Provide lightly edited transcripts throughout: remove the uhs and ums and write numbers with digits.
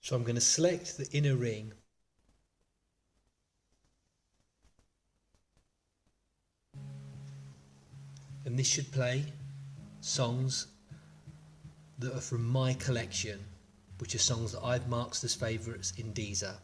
So I'm going to select the inner ring, and this should play songs that are from my collection, which are songs that I've marked as favourites in Deezer.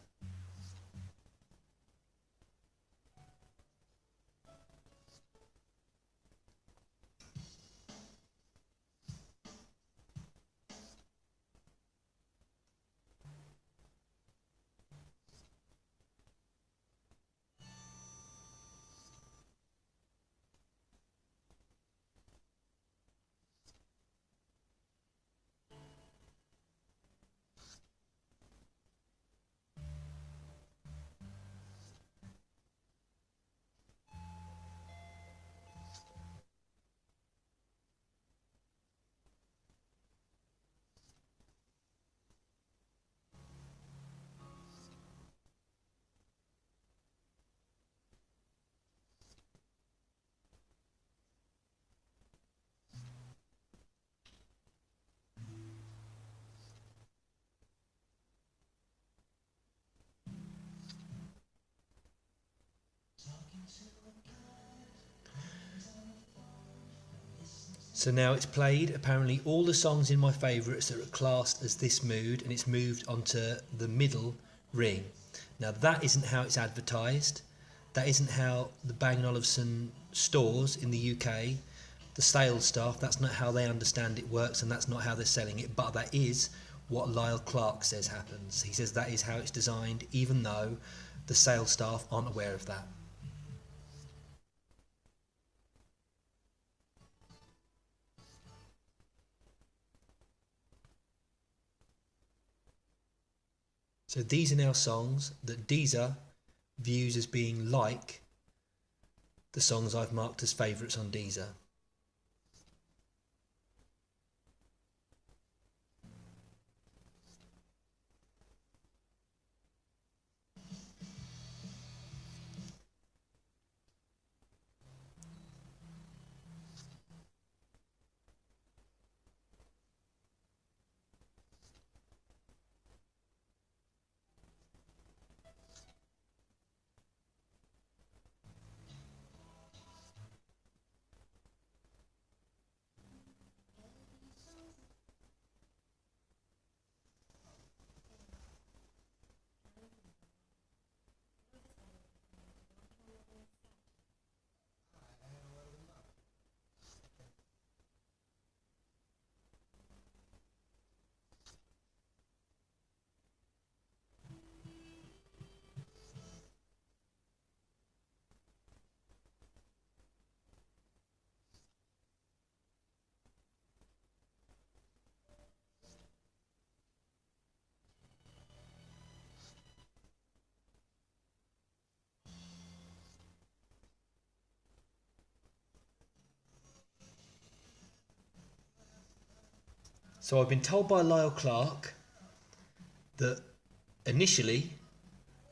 So now it's played apparently all the songs in my favourites that are classed as this mood, and it's moved onto the middle ring. Now that isn't how it's advertised. That isn't how the Bang & Olufsen stores in the UK, the sales staff, that's not how they understand it works, and that's not how they're selling it, but that is what Lyle Clarke says happens. He says that is how it's designed, even though the sales staff aren't aware of that. So these are now songs that Deezer views as being like the songs I've marked as favourites on Deezer. So I've been told by Lyle Clarke that initially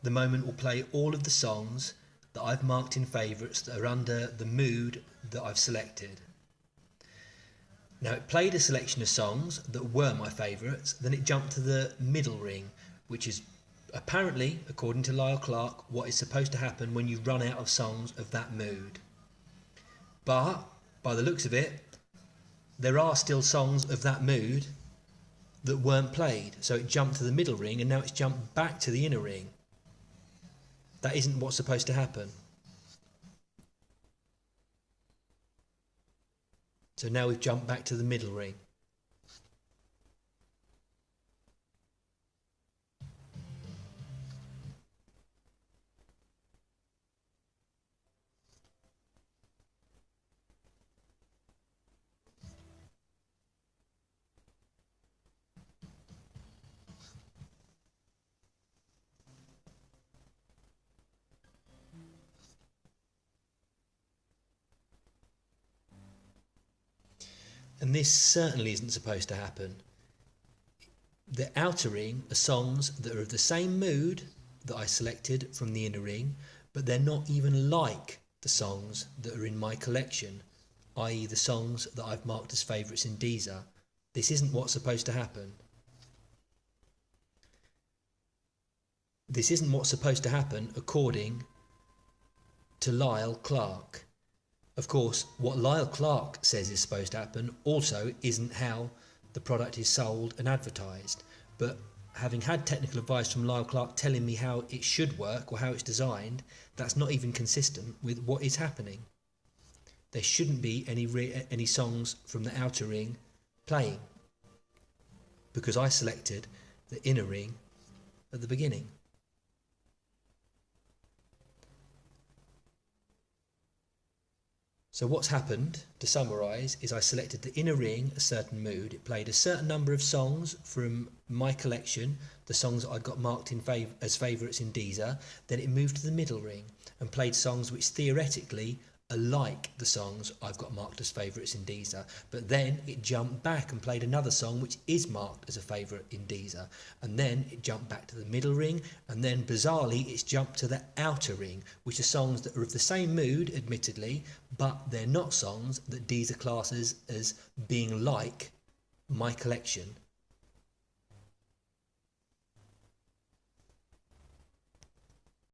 the moment will play all of the songs that I've marked in favourites that are under the mood that I've selected. Now it played a selection of songs that were my favourites, then it jumped to the middle ring, which is apparently, according to Lyle Clarke, what is supposed to happen when you run out of songs of that mood. But, by the looks of it, there are still songs of that mood that weren't played, so it jumped to the middle ring and now it's jumped back to the inner ring. That isn't what's supposed to happen. So now we've jumped back to the middle ring. And this certainly isn't supposed to happen. The outer ring are songs that are of the same mood that I selected from the inner ring, but they're not even like the songs that are in my collection, i.e. the songs that I've marked as favourites in Deezer. This isn't what's supposed to happen. this isn't what's supposed to happen according to Lyle Clarke. Of course, what Lyle Clarke says is supposed to happen also isn't how the product is sold and advertised. But having had technical advice from Lyle Clarke telling me how it should work or how it's designed, that's not even consistent with what is happening. There shouldn't be any songs from the outer ring playing, because I selected the inner ring at the beginning. So what's happened, to summarise, is I selected the inner ring, a certain mood. It played a certain number of songs from my collection, the songs that I got marked as favourites in Deezer. Then it moved to the middle ring and played songs which theoretically are like the songs I've got marked as favourites in Deezer. But then it jumped back and played another song which is marked as a favourite in Deezer. And then it jumped back to the middle ring, and then bizarrely it's jumped to the outer ring, which are songs that are of the same mood, admittedly, but they're not songs that Deezer classes as being like my collection